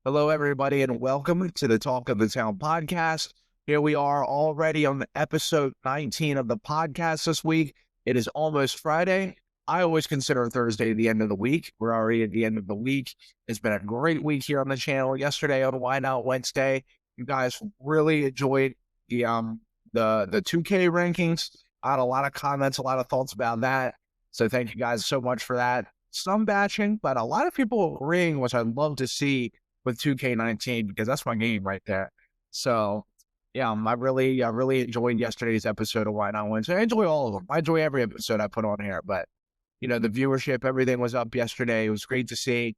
Hello, everybody, and welcome to the Talk of the Town podcast. Here we are already on episode 19 of the podcast this week. It is almost Friday. I always consider Thursday the end of the week. We're already at the end of the week. It's been a great week here on the channel. Yesterday on Why Not Wednesday, you guys really enjoyed the 2K rankings. I had a lot of comments, a lot of thoughts about that. So thank you guys so much for that. Some batching, but a lot of people agreeing, which I'd love to see with 2K19 because that's my game right there. So yeah, I really enjoyed yesterday's episode of Why Not Wednesday. I enjoy all of them. I enjoy every episode I put on here, but the viewership, everything was up yesterday. It was great to see.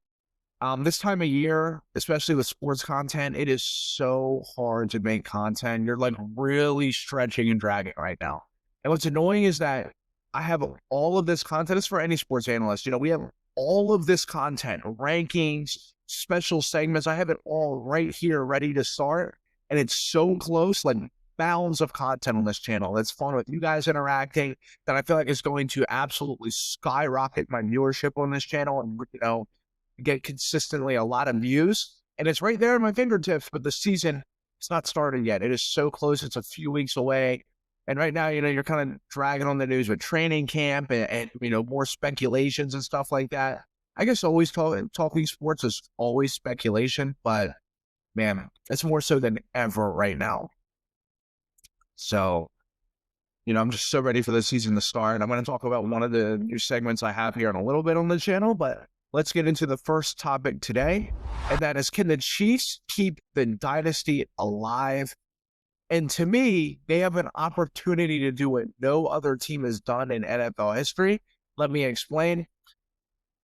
This time of year, especially with sports content, it is so hard to make content. You're like really stretching and dragging right now. And what's annoying is that I have all of this content. It's for any sports analyst. We have all of this content, rankings, special segments. I have it all right here ready to start. And it's so close, like bounds of content on this channel. It's fun with you guys interacting that I feel like it's going to absolutely skyrocket my viewership on this channel and, get consistently a lot of views. And it's right there at my fingertips, but the season, it's not started yet. It is so close. It's a few weeks away. And right now, you're kind of dragging on the news with training camp and more speculations and stuff like that. I guess always talking sports is always speculation, but man, it's more so than ever right now. So, I'm just so ready for the season to start. I'm going to talk about one of the new segments I have here in a little bit on the channel, but let's get into the first topic today. And that is, can the Chiefs keep the dynasty alive? And to me, they have an opportunity to do what no other team has done in NFL history. Let me explain.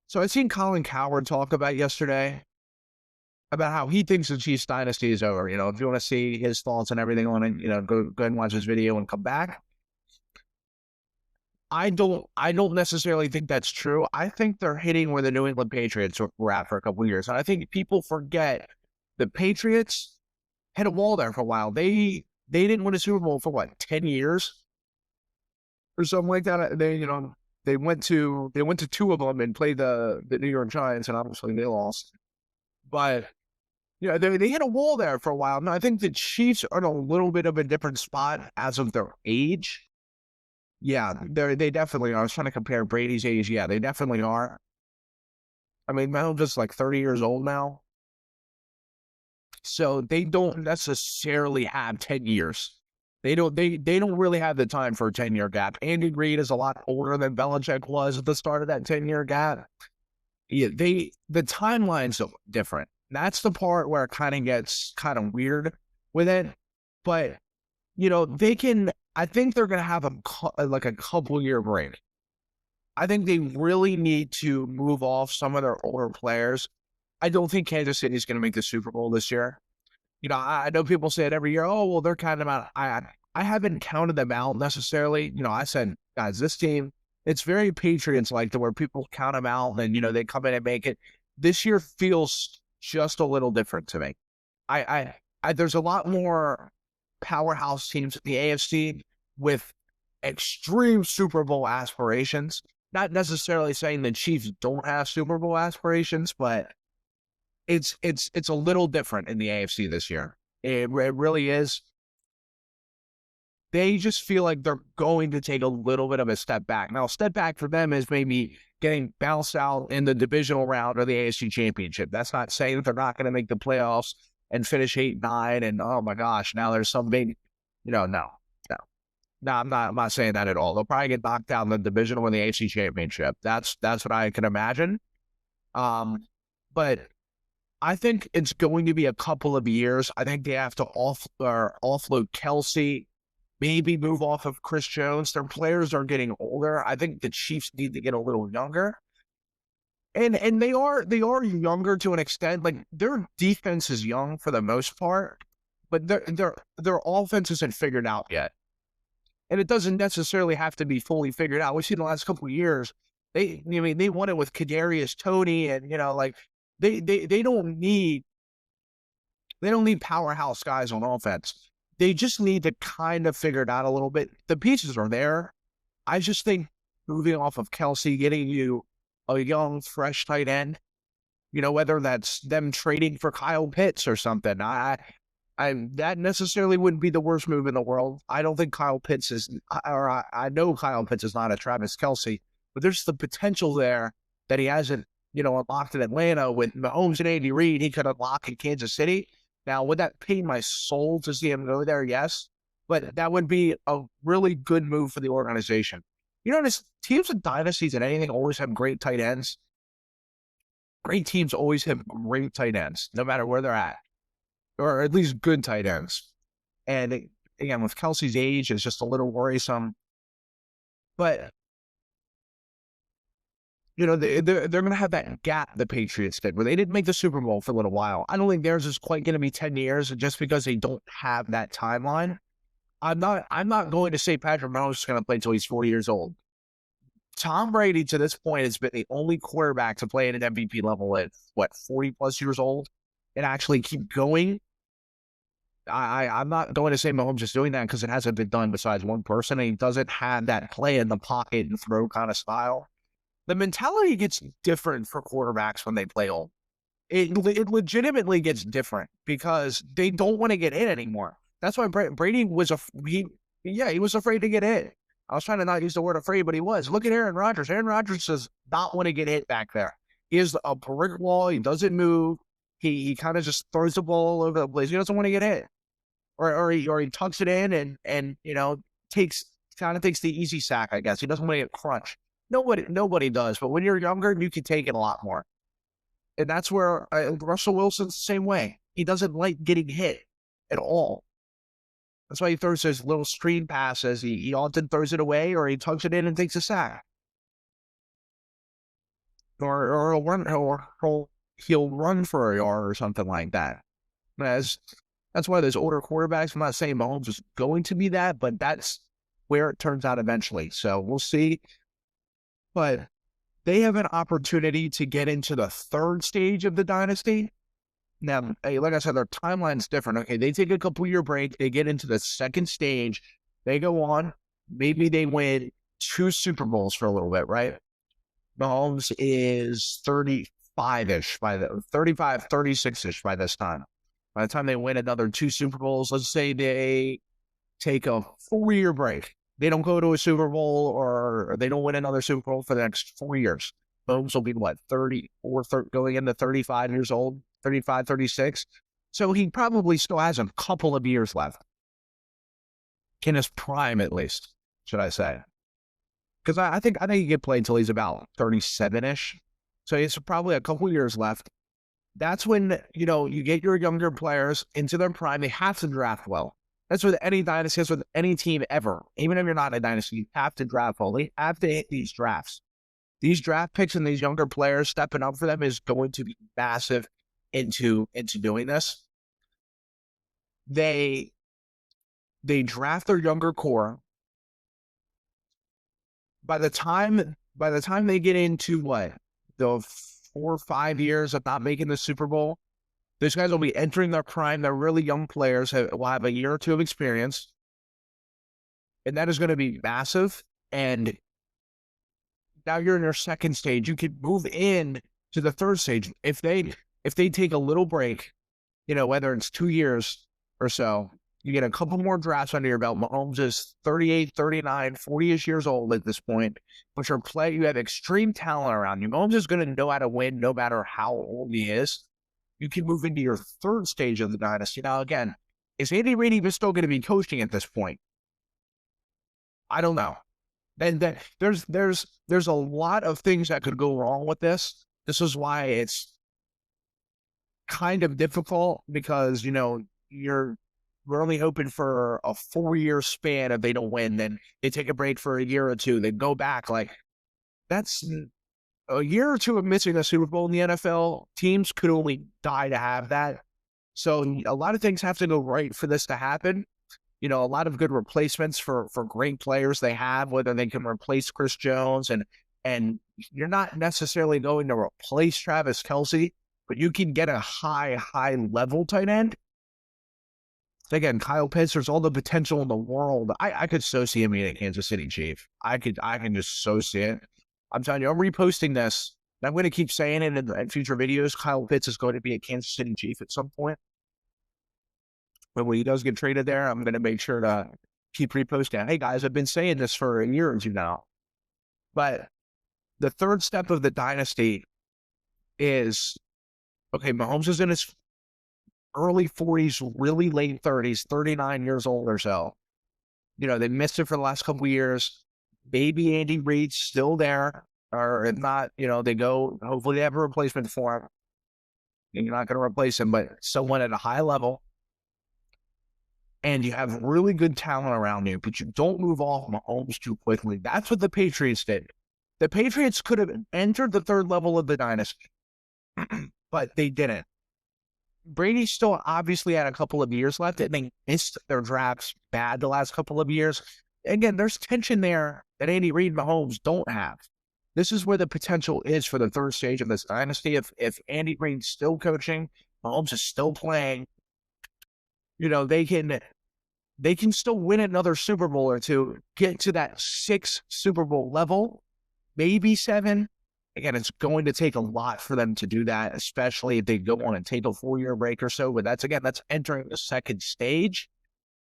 So I seen Colin Cowherd talk about yesterday about how he thinks the Chiefs dynasty is over. If you want to see his thoughts and everything on it, go ahead and watch this video and come back. I don't necessarily think that's true. I think they're hitting where the New England Patriots were at for a couple of years. And I think people forget the Patriots had a wall there for a while. They didn't win a Super Bowl for 10 years or something like that. They went to two of them and played the New York Giants, and obviously they lost. But they hit a wall there for a while. Now I think the Chiefs are in a little bit of a different spot as of their age. Yeah, they definitely are. I was trying to compare Brady's age. Yeah, they definitely are. I mean, Mahomes is like 30 years old now. So they don't necessarily have 10 years. They don't really have the time for a 10-year gap. Andy Reid is a lot older than Belichick was at the start of that 10-year gap. Yeah, the timeline's different. That's the part where it kind of gets kind of weird with it. But, I think they're going to have a couple year break. I think they really need to move off some of their older players. I don't think Kansas City is going to make the Super Bowl this year. I know people say it every year. Oh, well, they're counting them out. I haven't counted them out necessarily. I said, guys, this team, it's very Patriots-like to where people count them out and, they come in and make it. This year feels just a little different to me. There's a lot more powerhouse teams in the AFC with extreme Super Bowl aspirations. Not necessarily saying the Chiefs don't have Super Bowl aspirations, but it's a little different in the AFC this year. It really is. They just feel like they're going to take a little bit of a step back. Now, a step back for them is maybe getting bounced out in the divisional round or the AFC Championship. That's not saying that they're not going to make the playoffs and finish 8-9 and, oh my gosh, now there's some big, no, I'm not saying that at all. They'll probably get knocked out in the divisional or the AFC Championship. That's what I can imagine. But I think it's going to be a couple of years. I think they have to offload Kelsey, maybe move off of Chris Jones. Their players are getting older. I think the Chiefs need to get a little younger. And they are younger to an extent. Like, their defense is young for the most part, but their offense isn't figured out yet. And it doesn't necessarily have to be fully figured out. We've seen the last couple of years, they won it with Kadarius Toney, and they don't need powerhouse guys on offense. They just need to kind of figure it out a little bit. The pieces are there. I just think moving off of Kelsey, getting you a young, fresh tight end, whether that's them trading for Kyle Pitts or something. That necessarily wouldn't be the worst move in the world. I don't think Kyle Pitts is, or I know Kyle Pitts is not a Travis Kelce, but there's the potential there that he hasn't, unlocked in Atlanta with Mahomes and Andy Reid. He could unlock in Kansas City. Now, would that pain my soul to see him go there? Yes, but that would be a really good move for the organization. Teams with dynasties and anything always have great tight ends. Great teams always have great tight ends, no matter where they're at, or at least good tight ends. And again, with Kelce's age, it's just a little worrisome. But they're going to have that gap the Patriots did, where they didn't make the Super Bowl for a little while. I don't think theirs is quite going to be 10 years, just because they don't have that timeline. I'm not going to say Patrick Mahomes is going to play until he's 40 years old. Tom Brady, to this point, has been the only quarterback to play at an MVP level at, 40-plus years old and actually keep going. I'm not going to say Mahomes is doing that because it hasn't been done besides one person, and he doesn't have that play in the pocket and throw kind of style. The mentality gets different for quarterbacks when they play old. It legitimately gets different because they don't want to get hit anymore. That's why Brady was he was afraid to get hit. I was trying to not use the word afraid, but he was. Look at Aaron Rodgers. Aaron Rodgers does not want to get hit back there. He is a brick wall. He doesn't move. He kind of just throws the ball all over the place. He doesn't want to get hit, or he tucks it in and takes the easy sack. I guess he doesn't want to get crunched. Nobody does. But when you're younger, you can take it a lot more. And that's where Russell Wilson's the same way. He doesn't like getting hit at all. That's why he throws those little screen passes. He often throws it away, or he tucks it in and takes a sack. Or he'll run for a yard or something like that. That's why those older quarterbacks, I'm not saying Mahomes is going to be that, but that's where it turns out eventually. So we'll see. But they have an opportunity to get into the third stage of the dynasty. Now, like I said, their timeline's different. Okay, they take a couple-year break. They get into the second stage. They go on. Maybe they win 2 Super Bowls for a little bit, right? Mahomes is 35-ish 35, 36-ish by this time. By the time they win another 2 Super Bowls, let's say they take a 4-year break. They don't go to a Super Bowl, or they don't win another Super Bowl for the next 4 years. Mahomes will be, 30 or going into 35 years old, 35, 36. So he probably still has a couple of years left. In his prime, at least, should I say. Because I think he could play until he's about 37-ish. So he's probably a couple of years left. That's when, you get your younger players into their prime. They have to draft well. That's with any dynasty, that's with any team ever. Even if you're not a dynasty, you have to draft well. They have to hit these drafts. These draft picks and these younger players stepping up for them is going to be massive into doing this. They draft their younger core. By the time they get into the 4 or 5 years of not making the Super Bowl, these guys will be entering their prime. They're really young players. Will have a year or 2 of experience. And that is going to be massive. And now you're in your second stage. You can move in to the third stage. If they take a little break, whether it's 2 years or so, you get a couple more drafts under your belt. Mahomes is 38, 39, 40-ish years old at this point. But you have extreme talent around you. Mahomes is going to know how to win no matter how old he is. You can move into your third stage of the dynasty. Now, again, is Andy Reid even still going to be coaching at this point? I don't know. And there's a lot of things that could go wrong with this. This is why it's kind of difficult, because we're only hoping for a 4-year span. If they don't win, then they take a break for a year or 2. They go back. That's a year or 2 of missing a Super Bowl in the NFL. Teams could only die to have that. So a lot of things have to go right for this to happen. A lot of good replacements for great players they have, whether they can replace Chris Jones, and you're not necessarily going to replace Travis Kelce, but you can get a high level tight end. Again, Kyle Pitts, there's all the potential in the world. I could so see him being a Kansas City Chief. I can just so see it. I'm telling you, I'm reposting this And I'm going to keep saying it in future videos. Kyle Pitts is going to be a Kansas City Chief at some point. But when he does get traded there, I'm going to make sure to keep reposting. Hey, guys, I've been saying this for a year or two now. But the third step of the dynasty is, okay, Mahomes is in his early 40s, really late 30s, 39 years old or so. They missed it for the last couple of years. Maybe Andy Reid's still there. Or if not, they go, hopefully they have a replacement for him. And you're not going to replace him, but someone at a high level. And you have really good talent around you, but you don't move off Mahomes too quickly. That's what the Patriots did. The Patriots could have entered the third level of the dynasty, but they didn't. Brady still obviously had a couple of years left, and they missed their drafts bad the last couple of years. Again, there's tension there that Andy Reid and Mahomes don't have. This is where the potential is for the third stage of this dynasty. If Andy Reid's still coaching, Mahomes is still playing, they can still win another Super Bowl or two, get to that 6 Super Bowl level, maybe 7. Again, it's going to take a lot for them to do that, especially if they go on and take a 4-year break or so. But that's entering the second stage.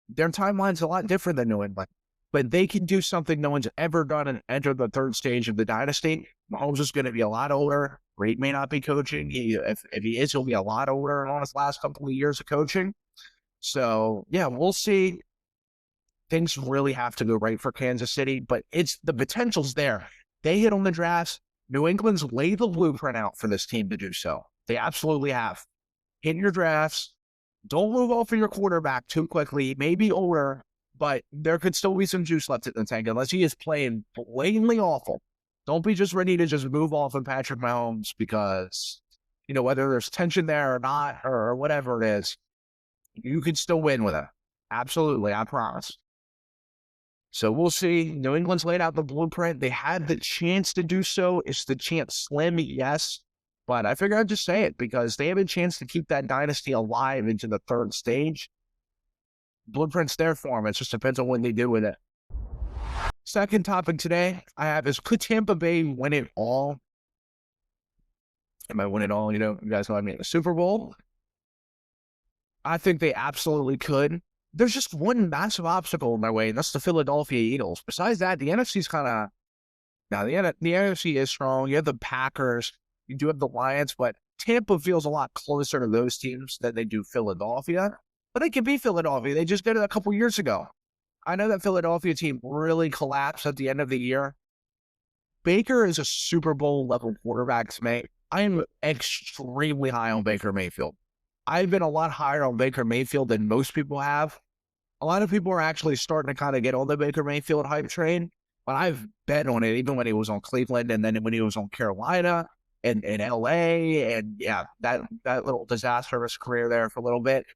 Their timeline's a lot different than New England. But they can do something no one's ever done and enter the third stage of the dynasty. Mahomes is going to be a lot older. Reid may not be coaching. If he is, he'll be a lot older on his last couple of years of coaching. So, yeah, we'll see. Things really have to go right for Kansas City, but the potential's there. They hit on the drafts. New England's laid the blueprint out for this team to do so. They absolutely have. Hit your drafts. Don't move off of your quarterback too quickly. He may be older, but there could still be some juice left in the tank unless he is playing blatantly awful. Don't be just ready to just move off of Patrick Mahomes because, whether there's tension there or not or whatever it is, you can still win with it. Absolutely, I promise. So we'll see. New England's laid out the blueprint. They had the chance to do so. Is the chance slim? Yes. But I figure I'd just say it because they have a chance to keep that dynasty alive into the third stage. Blueprint's there for them. It just depends on what they do with it. Second topic today I have is, could Tampa Bay win it all? Am I win it all? You guys know I mean the Super Bowl. I think they absolutely could. There's just one massive obstacle in their way, and that's the Philadelphia Eagles. Besides that, the NFC's kind of... Now, the NFC is strong. You have the Packers. You do have the Lions, but Tampa feels a lot closer to those teams than they do Philadelphia. But they can be Philadelphia. They just did it a couple years ago. I know that Philadelphia team really collapsed at the end of the year. Baker is a Super Bowl-level quarterback to me. I am extremely high on Baker Mayfield. I've been a lot higher on Baker Mayfield than most people have. A lot of people are actually starting to kind of get on the Baker Mayfield hype train, but I've bet on it even when he was on Cleveland and then when he was on Carolina and LA and yeah, that little disastrous career there for a little bit.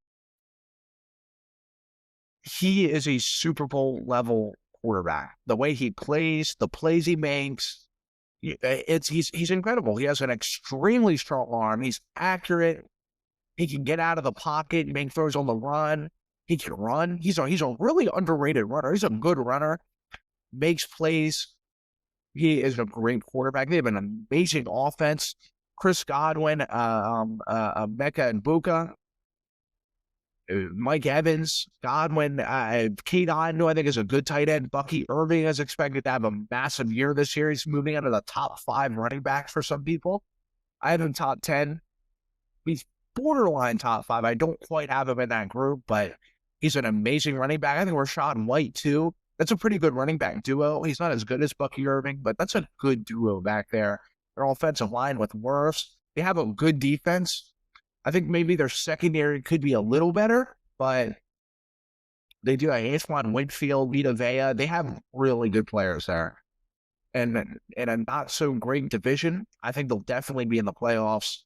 He is a Super Bowl level quarterback. The way he plays, the plays he makes, he's incredible. He has an extremely strong arm. He's accurate. He can get out of the pocket, make throws on the run. He can run. He's a really underrated runner. He's a good runner. Makes plays. He is a great quarterback. They have an amazing offense. Chris Godwin, Mecca and Buka, Mike Evans, Godwin, Kate Inu, I think is a good tight end. Bucky Irving is expected to have a massive year this year. He's moving out of the top 5 running backs for some people. I have him top 10. He's borderline top 5. I don't quite have him in that group, but he's an amazing running back. I think Rachaad White, too. That's a pretty good running back duo. He's not as good as Bucky Irving, but that's a good duo back there. Their offensive line with Wirfs. They have a good defense. I think maybe their secondary could be a little better, but they do. Antoine Winfield, Vita Vea. They have really good players there. And in a not so great division, I think they'll definitely be in the playoffs.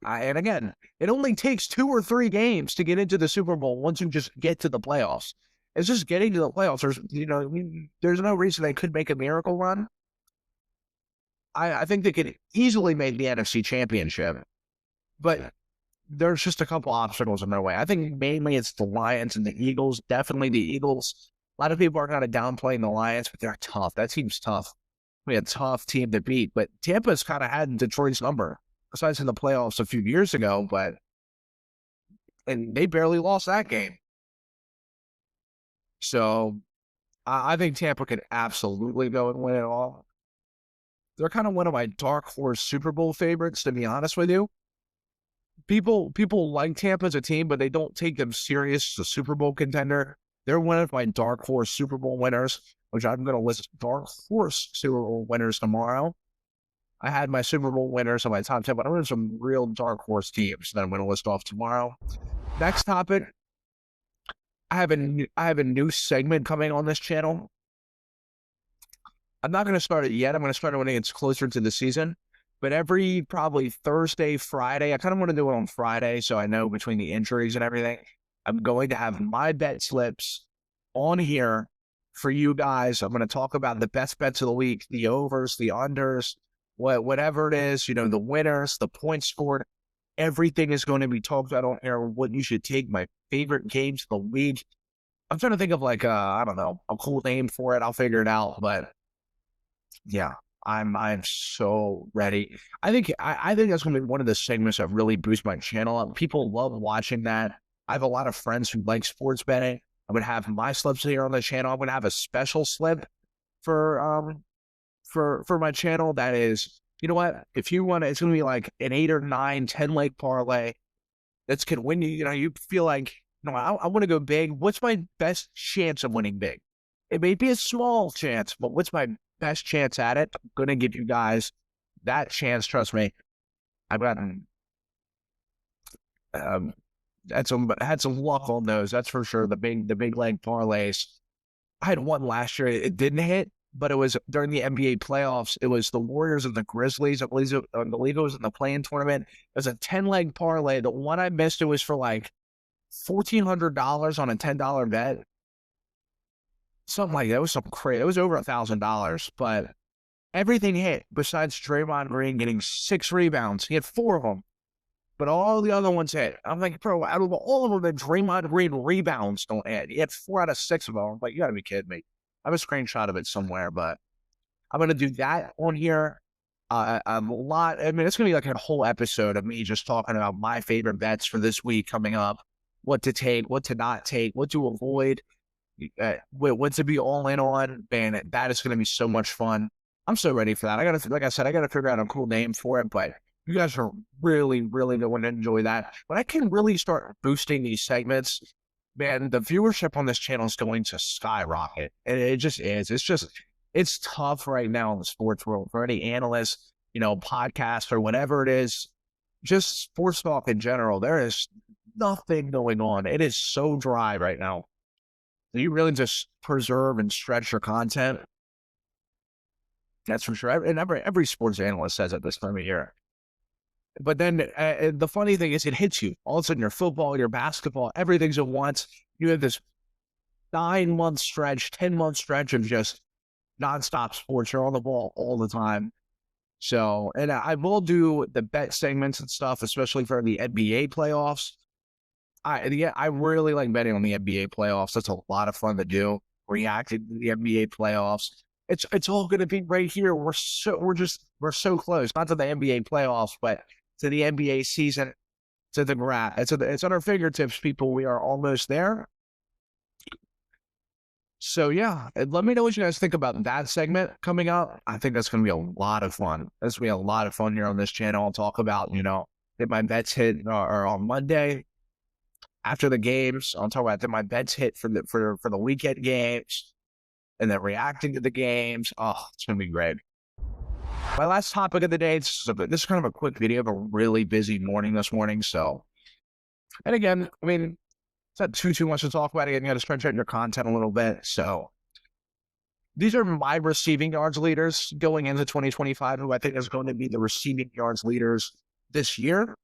And again, it only takes 2 or 3 games to get into the Super Bowl once you just get to the playoffs. It's just getting to the playoffs. There's no reason they could make a miracle run. I think they could easily make the NFC Championship, but there's just a couple obstacles in their way. I think mainly it's the Lions and the Eagles. Definitely the Eagles. A lot of people are kind of downplaying the Lions, but they're tough. That team's tough. be a tough team to beat. But Tampa's kind of had Detroit's number, besides in the playoffs a few years ago, and they barely lost that game. So I think Tampa could absolutely go and win it all. They're kind of one of my dark horse Super Bowl favorites, to be honest with you. People like Tampa as a team, but they don't take them serious as a Super Bowl contender. They're one of my dark horse Super Bowl winners, which I'm going to list dark horse Super Bowl winners tomorrow. I had my Super Bowl winners on my top 10, but I'm going to some real dark horse teams that I'm going to list off tomorrow. Next topic, I have a new segment coming on this channel. I'm not going to start it yet. I'm going to start it when it gets closer to the season. But every probably Thursday, Friday, I kind of want to do it on Friday so I know between the injuries and everything, I'm going to have my bet slips on here for you guys. I'm going to talk about the best bets of the week, the overs, the unders, whatever it is, the winners, the points scored. Everything is going to be talked about on here, what you should take, my favorite games of the week. I'm trying to think of I don't know, a cool name for it. I'll figure it out. But yeah, I'm so ready. I think that's going to be one of the segments that really boost my channel up. People love watching that. I have a lot of friends who like sports betting. I'm going to have my slips here on the channel. I'm going to have a special slip for my channel that is, you know what? If you want to, it's going to be like an 8 or 9, 10 leg parlay that's can win you. You feel like, I want to go big. What's my best chance of winning big? It may be a small chance, but what's my best chance at it? I'm going to give you guys that chance. Trust me. I've gotten had some luck on those. That's for sure. The big leg parlays. I had one last year. It didn't hit, but it was during the NBA playoffs. It was the Warriors and the Grizzlies. I believe it was in the play-in tournament. It was a 10-leg parlay. The one I missed, it was for like $1,400 on a $10 bet. Something like that. It was something crazy. It was over $1,000, but everything hit besides Draymond Green getting 6 rebounds. He had 4 of them, but all the other ones hit. I'm like, bro, out of all of them, the Draymond Green rebounds don't hit. He had 4 out of 6 of them. I'm like, you got to be kidding me. I have a screenshot of it somewhere, but I'm going to do that on here. A lot. I mean, it's going to be like a whole episode of me just talking about my favorite bets for this week coming up, what to take, what to not take, what to avoid. What to be all in on, man, that is going to be so much fun. I'm so ready for that. Like I said, I got to figure out a cool name for it, but you guys are really, really going to enjoy that. When I can really start boosting these segments, man, the viewership on this channel is going to skyrocket. And it just is. It's tough right now in the sports world for any analyst, podcast or whatever it is, just sports talk in general. There is nothing going on. It is so dry right now. You really just preserve and stretch your content. That's for sure. And every sports analyst says it this time of year. But then the funny thing is it hits you. All of a sudden your football, your basketball, everything's at once. You have this 9-month stretch, 10-month stretch of just nonstop sports. You're on the ball all the time. So, and I will do the bet segments and stuff, especially for the NBA playoffs. I really like betting on the NBA playoffs. That's a lot of fun to do. Reacting to the NBA playoffs. It's all going to be right here. We're so close. Not to the NBA playoffs, but to the NBA season. To the graph. It's on our fingertips, people. We are almost there. So yeah, let me know what you guys think about that segment coming up. I think that's going to be a lot of fun. That's going to be a lot of fun here on this channel. I'll talk about if my bets hit or on Monday. After the games, I'll talk about my bets hit for the weekend games, and then reacting to the games. Oh, it's gonna be great. My last topic of the day. This is kind of a quick video of a really busy morning this morning. So, and again, I mean, it's not too much to talk about. Again, you got to stretch out your content a little bit. So, these are my receiving yards leaders going into 2025. Who I think is going to be the receiving yards leaders this year.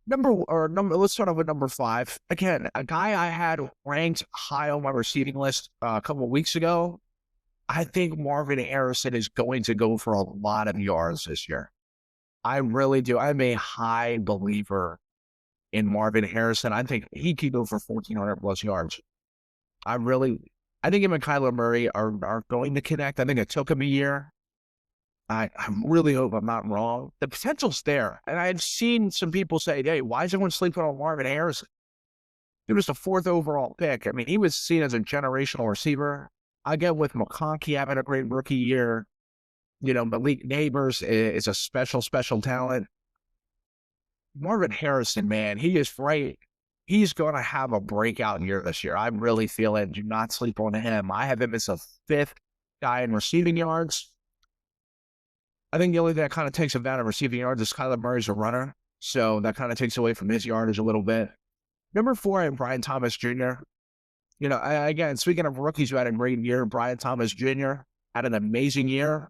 Let's start off with number 5. Again, a guy I had ranked high on my receiving list a couple of weeks ago. I think Marvin Harrison is going to go for a lot of yards this year. I really do. I'm a high believer in Marvin Harrison. I think he could go for 1,400 plus yards. I think him and Kyler Murray are going to connect. I think it took him a year. I really hope I'm not wrong. The potential's there. And I've seen some people say, hey, why is everyone sleeping on Marvin Harrison? He was the 4th overall pick. I mean, he was seen as a generational receiver. I get with McConkey having a great rookie year. Malik Neighbors is a special talent. Marvin Harrison, man, he is right. He's going to have a breakout year this year. I really feel it. Do not sleep on him. I have him as a 5th guy in receiving yards. I think the only thing that kind of takes him down in receiving yards is Kyler Murray's a runner. So that kind of takes away from his yardage a little bit. Number 4, I have Brian Thomas Jr. Again, speaking of rookies who had a great year, Brian Thomas Jr. had an amazing year.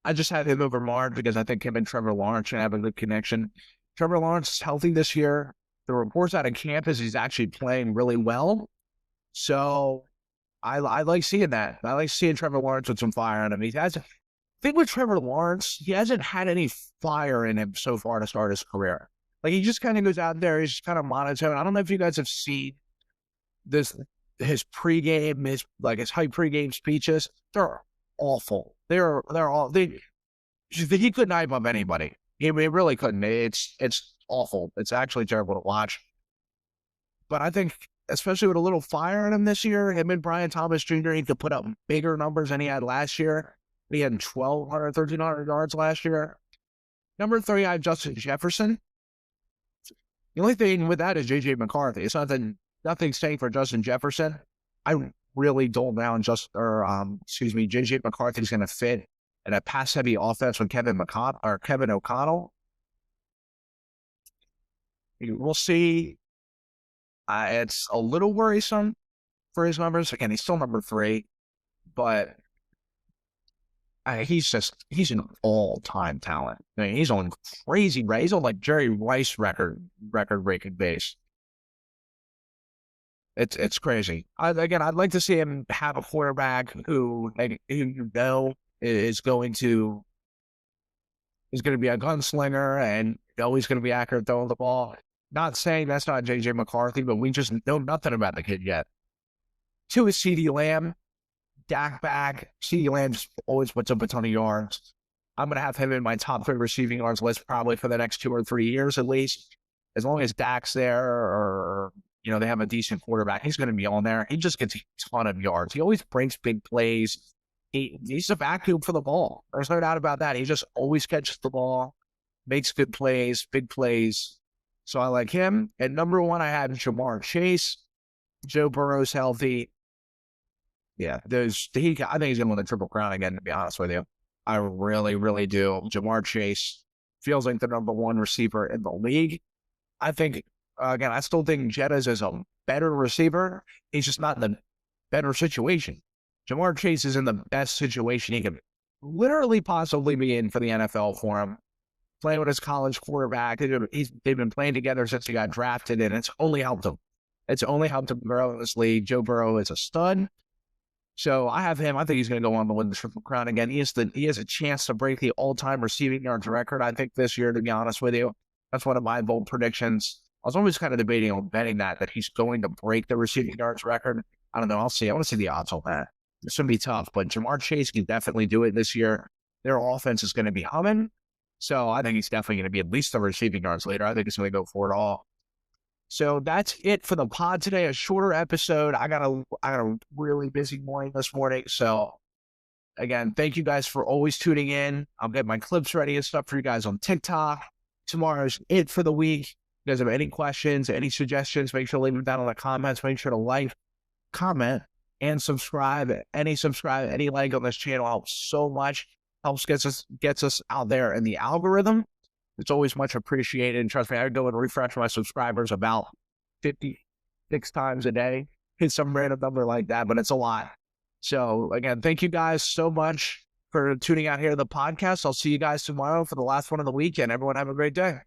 I just had him over Martin because I think him and Trevor Lawrence should have a good connection. Trevor Lawrence is healthy this year. The reports out of camp is he's actually playing really well. So I like seeing that. I like seeing Trevor Lawrence with some fire on him. The thing with Trevor Lawrence, he hasn't had any fire in him so far to start his career. Like, he just kind of goes out there, he's just kind of monotone. I don't know if you guys have seen his pregame, his hype pregame speeches. They're awful. He couldn't hype up anybody. He really couldn't. It's awful. It's actually terrible to watch. But I think, especially with a little fire in him this year, him and Brian Thomas Jr., he could put up bigger numbers than he had last year. He had 1,200, 1,300 yards last year. Number 3, I have Justin Jefferson. The only thing with that is J.J. McCarthy. It's nothing saying for Justin Jefferson. I really don't know J.J. McCarthy is going to fit in a pass-heavy offense with Kevin O'Connell. We'll see. It's a little worrisome for his numbers. Again, he's still number 3, but he's an all-time talent. I mean, he's on crazy, right? He's on like Jerry Rice record-breaking base. It's crazy. I'd like to see him have a quarterback who is going to be a gunslinger and he's going to be accurate throwing the ball. Not saying that's not J.J. McCarthy, but we just know nothing about the kid yet. 2 is CeeDee Lamb. Dak back. CeeDee Lamb just always puts up a ton of yards. I'm going to have him in my top 3 receiving yards list probably for the next 2 or 3 years at least. As long as Dak's there or they have a decent quarterback, he's going to be on there. He just gets a ton of yards. He always breaks big plays. He's a vacuum for the ball. There's no doubt about that. He just always catches the ball, makes good plays, big plays. So I like him. At number 1, I had Jamar Chase. Joe Burrow's healthy. Yeah, I think he's going to win the Triple Crown again, to be honest with you. I really, really do. Jamar Chase feels like the number 1 receiver in the league. I think, again, I still think Jettas is a better receiver. He's just not in the better situation. Jamar Chase is in the best situation he could literally possibly be in for the NFL for him. Playing with his college quarterback. They've been playing together since he got drafted, and it's only helped him. It's only helped him grow in this league. Joe Burrow is a stud. So I have him. I think he's going to go on to win the Triple Crown again. He has a chance to break the all-time receiving yards record, I think, this year, to be honest with you. That's one of my bold predictions. I was always kind of debating on betting that he's going to break the receiving yards record. I don't know. I'll see. I want to see the odds on that. It's going to be tough, but Jamar Chase can definitely do it this year. Their offense is going to be humming. So I think he's definitely going to be at least the receiving yards leader. I think he's going to go for it all. So that's it for the pod today. A shorter episode. I got a really busy morning this morning. So again, thank you guys for always tuning in. I'll get my clips ready and stuff for you guys on TikTok. Tomorrow's it for the week. If you guys have any questions, any suggestions, make sure to leave them down in the comments. Make sure to like, comment, and subscribe. Any like on this channel helps so much. Helps gets us out there in the algorithm. It's always much appreciated. And trust me, I go and refresh my subscribers about 56 times a day. Hit some random number like that, but it's a lot. So again, thank you guys so much for tuning out here to the podcast. I'll see you guys tomorrow for the last one of the weekend. Everyone have a great day.